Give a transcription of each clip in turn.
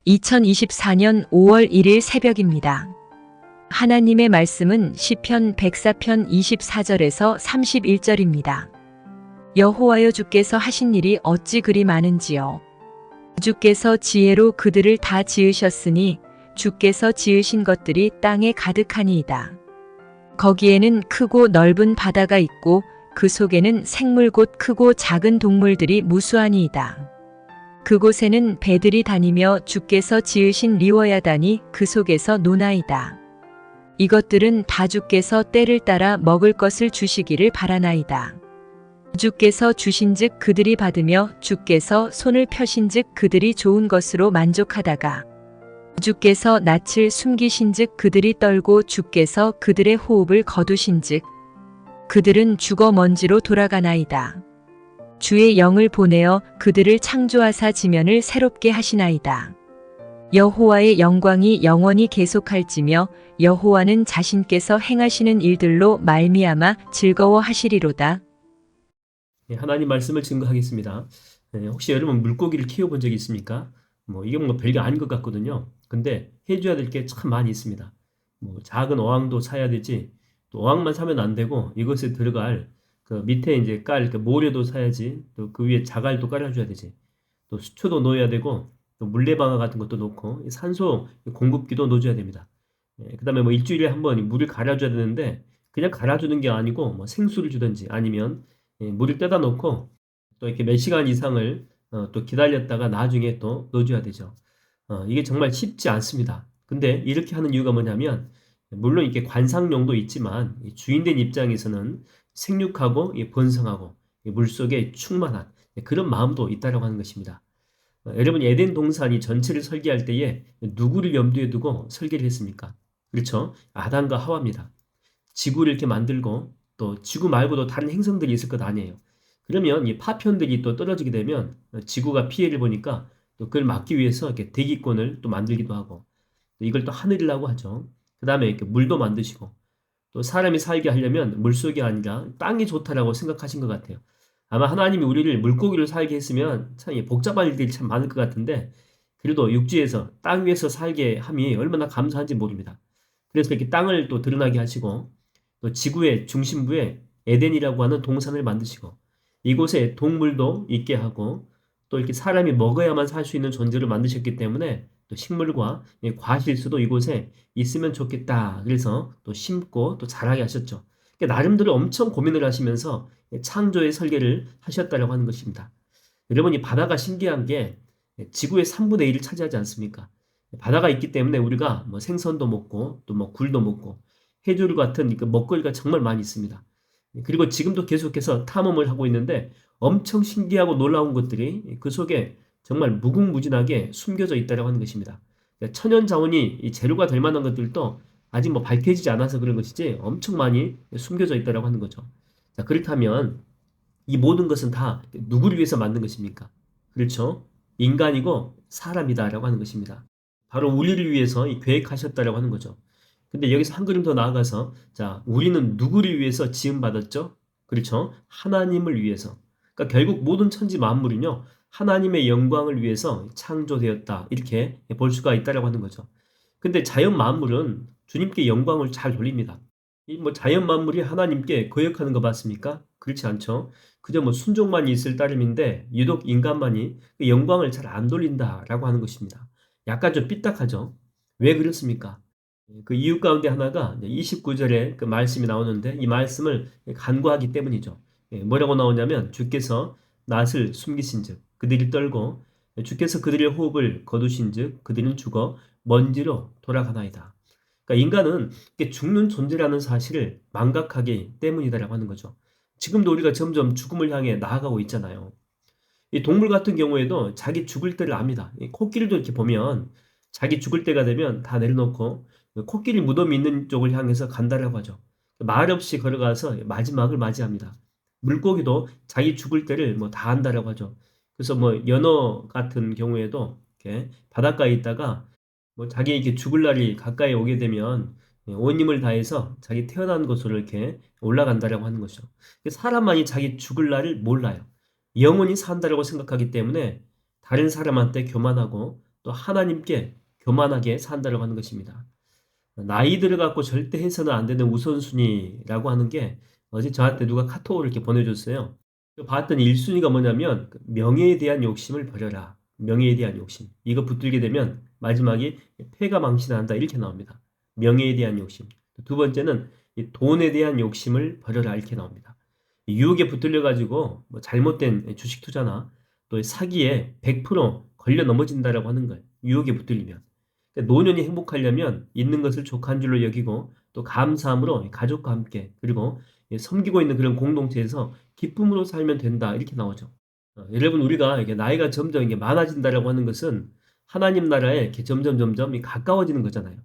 2024년 5월 1일 새벽입니다. 하나님의 말씀은 시편 104편 24절에서 31절입니다. 여호와여, 주께서 하신 일이 어찌 그리 많은지요. 주께서 지혜로 그들을 다 지으셨으니 주께서 지으신 것들이 땅에 가득하니이다. 거기에는 크고 넓은 바다가 있고 그 속에는 생물 곧 크고 작은 동물들이 무수하니이다. 그곳에는 배들이 다니며 주께서 지으신 리워야단이 그 속에서 노나이다. 이것들은 다 주께서 때를 따라 먹을 것을 주시기를 바라나이다. 주께서 주신즉 그들이 받으며 주께서 손을 펴신즉 그들이 좋은 것으로 만족하다가 주께서 낯을 숨기신즉 그들이 떨고 주께서 그들의 호흡을 거두신즉 그들은 죽어 먼지로 돌아가나이다. 주의 영을 보내어 그들을 창조하사 지면을 새롭게 하시나이다. 여호와의 영광이 영원히 계속할지며 여호와는 자신께서 행하시는 일들로 말미암아 즐거워하시리로다. 하나님 말씀을 증거하겠습니다. 혹시 여러분 물고기를 키워본 적이 있습니까? 이게 별게 아닌 것 같거든요. 근데 해줘야 될 게 참 많이 있습니다. 작은 어항도 사야 되지, 또 어항만 사면 안 되고 이것에 들어갈 그 밑에 이제 깔 그 모래도 사야지, 또 그 위에 자갈도 깔아줘야 되지, 또 수초도 넣어야 되고, 또 물레방아 같은 것도 넣고 산소 공급기도 넣어줘야 됩니다. 그다음에 일주일에 한 번 물을 갈아줘야 되는데, 그냥 갈아주는 게 아니고 생수를 주든지 아니면 물을 떼다 놓고 또 이렇게 몇 시간 이상을 또 기다렸다가 나중에 또 넣어줘야 되죠. 이게 정말 쉽지 않습니다. 근데 이렇게 하는 이유가 뭐냐면, 물론 이렇게 관상용도 있지만 주인된 입장에서는 생육하고 번성하고 물속에 충만한 그런 마음도 있다라고 하는 것입니다. 여러분, 에덴 동산이 전체를 설계할 때에 누구를 염두에 두고 설계를 했습니까? 그렇죠? 아담과 하와입니다. 지구를 이렇게 만들고 또 지구 말고도 다른 행성들이 있을 것 아니에요. 그러면 이 파편들이 또 떨어지게 되면 지구가 피해를 보니까 또 그걸 막기 위해서 이렇게 대기권을 또 만들기도 하고, 또 이걸 또 하늘이라고 하죠. 그 다음에 이렇게 물도 만드시고, 또 사람이 살게 하려면 물속이 아니라 땅이 좋다라고 생각하신 것 같아요. 아마 하나님이 우리를 물고기로 살게 했으면 참 복잡한 일들이 참 많을 것 같은데, 그래도 육지에서 땅 위에서 살게 함이 얼마나 감사한지 모릅니다. 그래서 이렇게 땅을 또 드러나게 하시고, 또 지구의 중심부에 에덴이라고 하는 동산을 만드시고, 이곳에 동물도 있게 하고, 또 이렇게 사람이 먹어야만 살 수 있는 존재를 만드셨기 때문에 또 식물과 과실수도 이곳에 있으면 좋겠다. 그래서 또 심고 또 자라게 하셨죠. 그러니까 나름대로 엄청 고민을 하시면서 창조의 설계를 하셨다고 하는 것입니다. 여러분, 이 바다가 신기한 게 지구의 3분의 1을 차지하지 않습니까? 바다가 있기 때문에 우리가 생선도 먹고 또 굴도 먹고 해조류 같은 그 먹거리가 정말 많이 있습니다. 그리고 지금도 계속해서 탐험을 하고 있는데 엄청 신기하고 놀라운 것들이 그 속에 정말 무궁무진하게 숨겨져 있다고 하는 것입니다. 그러니까 천연 자원이 이 재료가 될 만한 것들도 아직 밝혀지지 않아서 그런 것이지 엄청 많이 숨겨져 있다고 하는 거죠. 자, 그렇다면 이 모든 것은 다 누구를 위해서 만든 것입니까? 그렇죠? 인간이고 사람이다라고 하는 것입니다. 바로 우리를 위해서 계획하셨다라고 하는 거죠. 근데 여기서 한 걸음 더 나아가서, 자, 우리는 누구를 위해서 지음받았죠? 그렇죠? 하나님을 위해서. 그러니까 결국 모든 천지 만물은요, 하나님의 영광을 위해서 창조되었다, 이렇게 볼 수가 있다라고 하는 거죠. 근데 자연 만물은 주님께 영광을 잘 돌립니다. 이 자연 만물이 하나님께 거역하는 거 봤습니까? 그렇지 않죠. 그저 순종만 있을 따름인데 유독 인간만이 그 영광을 잘 안 돌린다라고 하는 것입니다. 약간 좀 삐딱하죠. 왜 그렇습니까? 그 이유 가운데 하나가 29절에 그 말씀이 나오는데, 이 말씀을 간구하기 때문이죠. 뭐라고 나오냐면, 주께서 낯을 숨기신즉 그들이 떨고 주께서 그들의 호흡을 거두신즉 그들은 죽어 먼지로 돌아가나이다. 그러니까 인간은 죽는 존재라는 사실을 망각하기 때문이다라고 하는 거죠. 지금도 우리가 점점 죽음을 향해 나아가고 있잖아요. 이 동물 같은 경우에도 자기 죽을 때를 압니다. 이 코끼리도 이렇게 보면 자기 죽을 때가 되면 다 내려놓고 코끼리 무덤이 있는 쪽을 향해서 간다라고 하죠. 말 없이 걸어가서 마지막을 맞이합니다. 물고기도 자기 죽을 때를 다 안다라고 하죠. 그래서 연어 같은 경우에도 이렇게 바닷가에 있다가 자기 이렇게 죽을 날이 가까이 오게 되면 온 힘을 다해서 자기 태어난 곳으로 이렇게 올라간다라고 하는 것이죠. 사람만이 자기 죽을 날을 몰라요. 영원히 산다라고 생각하기 때문에 다른 사람한테 교만하고 또 하나님께 교만하게 산다라고 하는 것입니다. 나이들을 갖고 절대 해서는 안 되는 우선순위라고 하는 게 어제 저한테 누가 카톡을 이렇게 보내줬어요. 봤더니 1순위가 뭐냐면 명예에 대한 욕심을 버려라. 명예에 대한 욕심. 이거 붙들게 되면 마지막에 패가 망신한다 이렇게 나옵니다. 명예에 대한 욕심. 두 번째는 이 돈에 대한 욕심을 버려라 이렇게 나옵니다. 유혹에 붙들려 가지고 뭐 잘못된 주식 투자나 또 사기에 100% 걸려 넘어진다라고 하는 거예요. 유혹에 붙들리면. 그러니까 노년이 행복하려면 있는 것을 족한 줄로 여기고 또 감사함으로 가족과 함께 그리고 섬기고 있는 그런 공동체에서 기쁨으로 살면 된다 이렇게 나오죠. 여러분 우리가 이게 나이가 점점 이게 많아진다라고 하는 것은 하나님 나라에 이렇게 점점 가까워지는 거잖아요.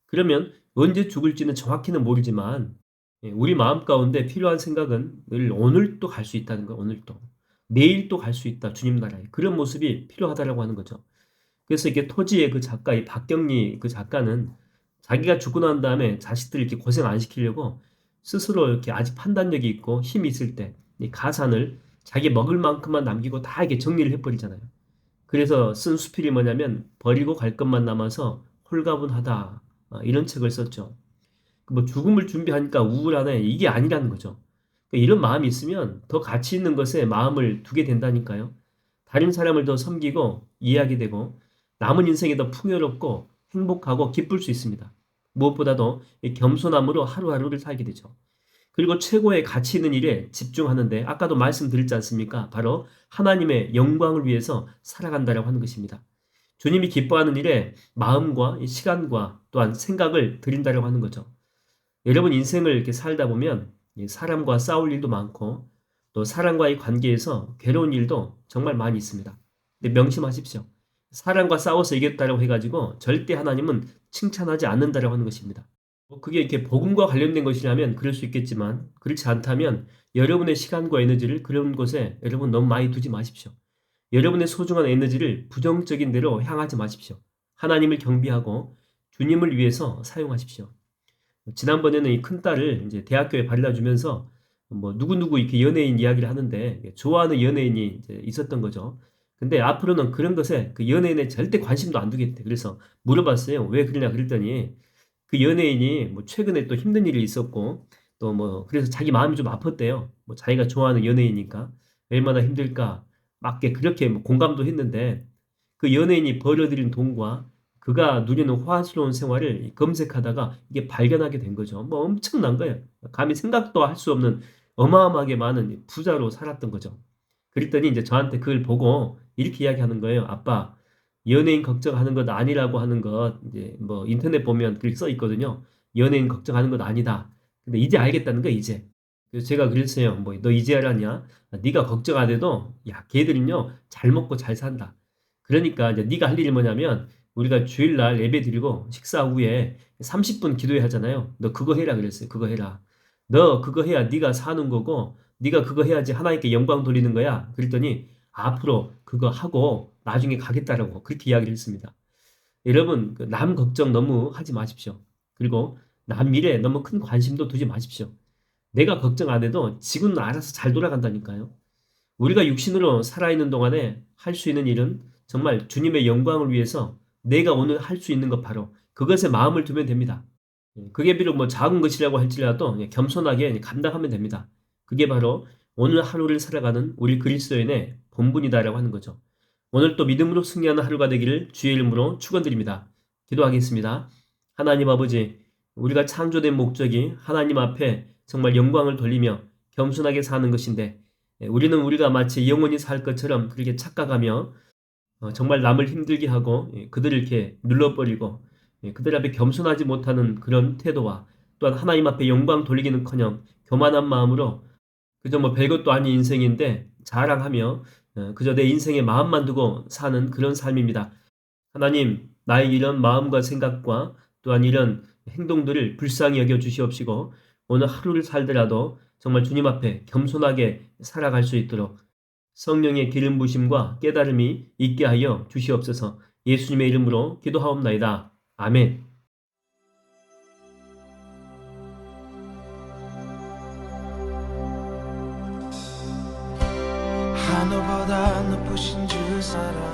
그러면 언제 죽을지는 정확히는 모르지만 우리 마음 가운데 필요한 생각은 늘 오늘 또 갈 수 있다는 거, 오늘 또 내일 또 갈 수 있다 주님 나라에 그런 모습이 필요하다라고 하는 거죠. 그래서 이게 토지의 그 작가 이 박경리 그 작가는 자기가 죽고 난 다음에 자식들 이렇게 고생 안 시키려고 스스로 이렇게 아직 판단력이 있고 힘이 있을 때 이 가산을 자기 먹을 만큼만 남기고 다 이렇게 정리를 해버리잖아요. 그래서 쓴 수필이 뭐냐면 버리고 갈 것만 남아서 홀가분하다 이런 책을 썼죠. 뭐 죽음을 준비하니까 우울하네 이게 아니라는 거죠. 그러니까 이런 마음이 있으면 더 가치 있는 것에 마음을 두게 된다니까요. 다른 사람을 더 섬기고 이해하게 되고 남은 인생이 더 풍요롭고 행복하고 기쁠 수 있습니다. 무엇보다도 이 겸손함으로 하루하루를 살게 되죠. 그리고 최고의 가치 있는 일에 집중하는데 아까도 말씀드렸지 않습니까? 바로 하나님의 영광을 위해서 살아간다라고 하는 것입니다. 주님이 기뻐하는 일에 마음과 시간과 또한 생각을 드린다라고 하는 거죠. 여러분 인생을 이렇게 살다 보면 사람과 싸울 일도 많고 또 사람과의 관계에서 괴로운 일도 정말 많이 있습니다. 근데 명심하십시오. 사람과 싸워서 이겼다라고 해가지고 절대 하나님은 칭찬하지 않는다라고 하는 것입니다. 그게 이렇게 복음과 관련된 것이라면 그럴 수 있겠지만 그렇지 않다면 여러분의 시간과 에너지를 그런 곳에 여러분 너무 많이 두지 마십시오. 여러분의 소중한 에너지를 부정적인 데로 향하지 마십시오. 하나님을 경배하고 주님을 위해서 사용하십시오. 지난번에는 이 큰딸을 이제 대학교에 발라 주면서 뭐 누구누구 이렇게 연예인 이야기를 하는데 좋아하는 연예인이 이제 있었던 거죠. 근데 앞으로는 그런 것에 그 연예인에 절대 관심도 안 두겠대. 그래서 물어봤어요. 왜 그러냐 그랬더니 그 연예인이 뭐 최근에 또 힘든 일이 있었고 또 뭐 그래서 자기 마음이 좀 아팠대요. 뭐 자기가 좋아하는 연예인이니까 얼마나 힘들까 맞게 그렇게 뭐 공감도 했는데 그 연예인이 벌어들인 돈과 그가 누리는 호화스러운 생활을 검색하다가 이게 발견하게 된 거죠. 뭐 엄청난 거예요. 감히 생각도 할 수 없는 어마어마하게 많은 부자로 살았던 거죠. 그랬더니 이제 저한테 그걸 보고 이렇게 이야기하는 거예요. 아빠, 연예인 걱정하는 것 아니라고 하는 것 이제 뭐 인터넷 보면 그렇게 써 있거든요. 연예인 걱정하는 것 아니다. 근데 이제 알겠다는 거야, 이제. 그래서 제가 그랬어요. 뭐 너 이제 알았냐? 네가 걱정 안 해도 야, 걔들은요. 잘 먹고 잘 산다. 그러니까 이제 네가 할 일이 뭐냐면 우리가 주일날 예배 드리고 식사 후에 30분 기도회 하잖아요. 너 그거 해라 그랬어요. 그거 해라. 너 그거 해야 네가 사는 거고 네가 그거 해야지 하나님께 영광 돌리는 거야. 그랬더니 앞으로 그거 하고 나중에 가겠다라고 그렇게 이야기를 했습니다. 여러분 남 걱정 너무 하지 마십시오. 그리고 남 일에 너무 큰 관심도 두지 마십시오. 내가 걱정 안 해도 지구는 알아서 잘 돌아간다니까요. 우리가 육신으로 살아있는 동안에 할 수 있는 일은 정말 주님의 영광을 위해서 내가 오늘 할 수 있는 것 바로 그것에 마음을 두면 됩니다. 그게 비록 뭐 작은 것이라고 할지라도 겸손하게 감당하면 됩니다. 그게 바로 오늘 하루를 살아가는 우리 그리스도인의 본분이다라고 하는 거죠. 오늘 또 믿음으로 승리하는 하루가 되기를 주의 이름으로 축원드립니다. 기도하겠습니다. 하나님 아버지, 우리가 창조된 목적이 하나님 앞에 정말 영광을 돌리며 겸손하게 사는 것인데 우리는 우리가 마치 영원히 살 것처럼 그렇게 착각하며 정말 남을 힘들게 하고 그들을 이렇게 눌러버리고 그들 앞에 겸손하지 못하는 그런 태도와 또한 하나님 앞에 영광 돌리기는커녕 교만한 마음으로 그저 뭐 별것도 아닌 인생인데 자랑하며 그저 내 인생에 마음만 두고 사는 그런 삶입니다. 하나님, 나의 이런 마음과 생각과 또한 이런 행동들을 불쌍히 여겨 주시옵시고 오늘 하루를 살더라도 정말 주님 앞에 겸손하게 살아갈 수 있도록 성령의 기름 부심과 깨달음이 있게 하여 주시옵소서. 예수님의 이름으로 기도하옵나이다. 아멘. 하늘보다 높으신 주 사랑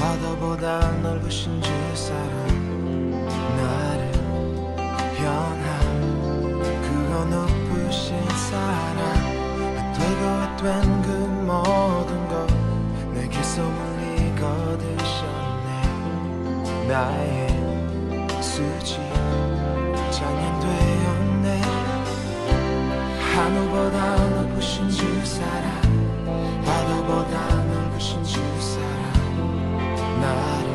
바다보다 넓으신 주 사랑 나를 향한 그거 높으신 사랑 되고 된 그 모든 것 내게서 멀리 거두셨네 나의 수지 장년되었네 하늘보다 높으신 주 사랑 바다보다 넓으신 주 사랑 나를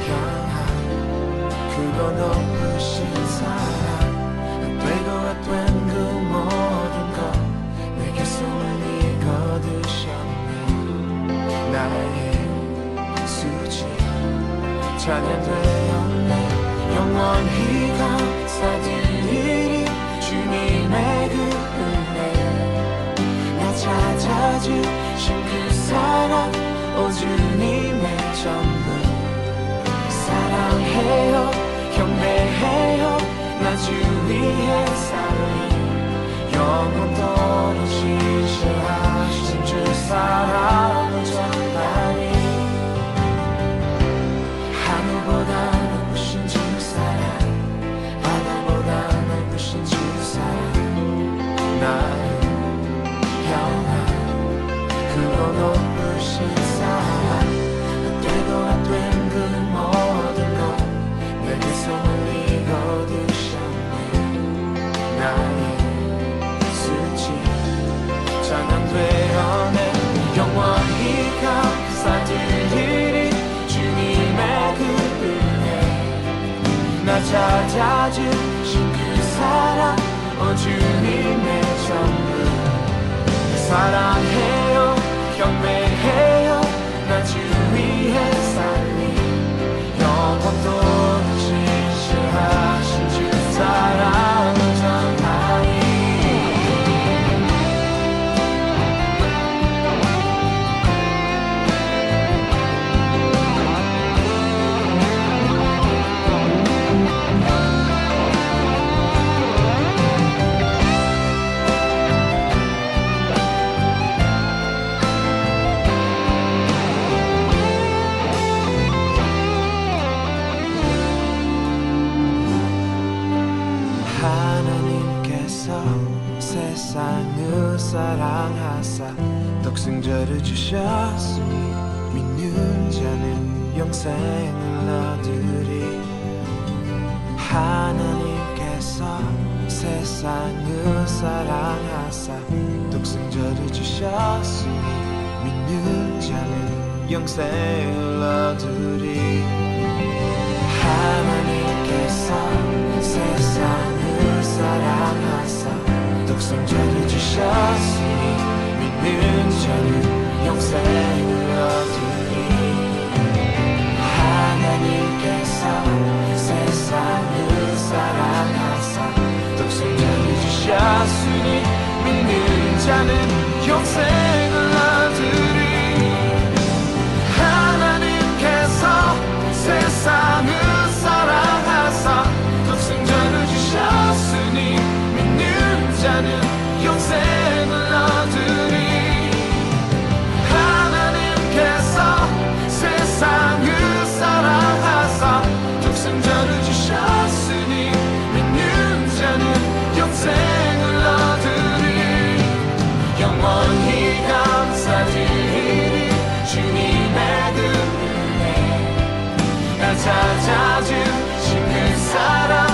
향한 그거 높으신 사랑 되고 된 그 모든 것 내게서 멀리 거두셨네 나의 수지 찬양되었네 영원히 감사드리리 주님의 그 은혜 나 찾아주신 그 사랑 오 주님의 전부 사랑해요 경배해요 나 주 위에 살리 영원토록 지시하신 주 사랑을 전하리 하늘보다 높으신 주 사랑 바다보다 넓으신 주 사랑 나를 향한 그거 높으신 사랑 되고 된 그 모든 것 내게서 멀리 거두셨네 나의 수치 찬양되어내 영원히 감사드리리 주님의 그 은혜 나 찾아주신 그 사랑 오 주님의 전부 사랑해요 경배해요 나 주 위에 살리 영원토록 지시하신 주 사랑을 전하리 하나님께서 세상을 사랑하사 독생자를 주셨으니 믿는 자는 영생을 얻으리 하나님께서 세상을 사랑하사 독생자를 주셨으니 믿는 자는 영생을 얻으리 하나님께서 세상을 사랑하사 독생자를 주셨으니 믿는 자는 영생을 얻으리 하나님께서 세상을 사랑하사 독생자를 주셨으니 믿는 자는 영생을 얻으리 하나님께서 세상을 사랑하사 독생자를 주셨으니 믿는 자는 영생을 얻으리 하나님께서 세상을 사랑하사 독생자를 주셨으니 믿는 자는 영생을 얻으리 영원히 감사드리리 주님의 그 은혜 나 찾아주신 그 사랑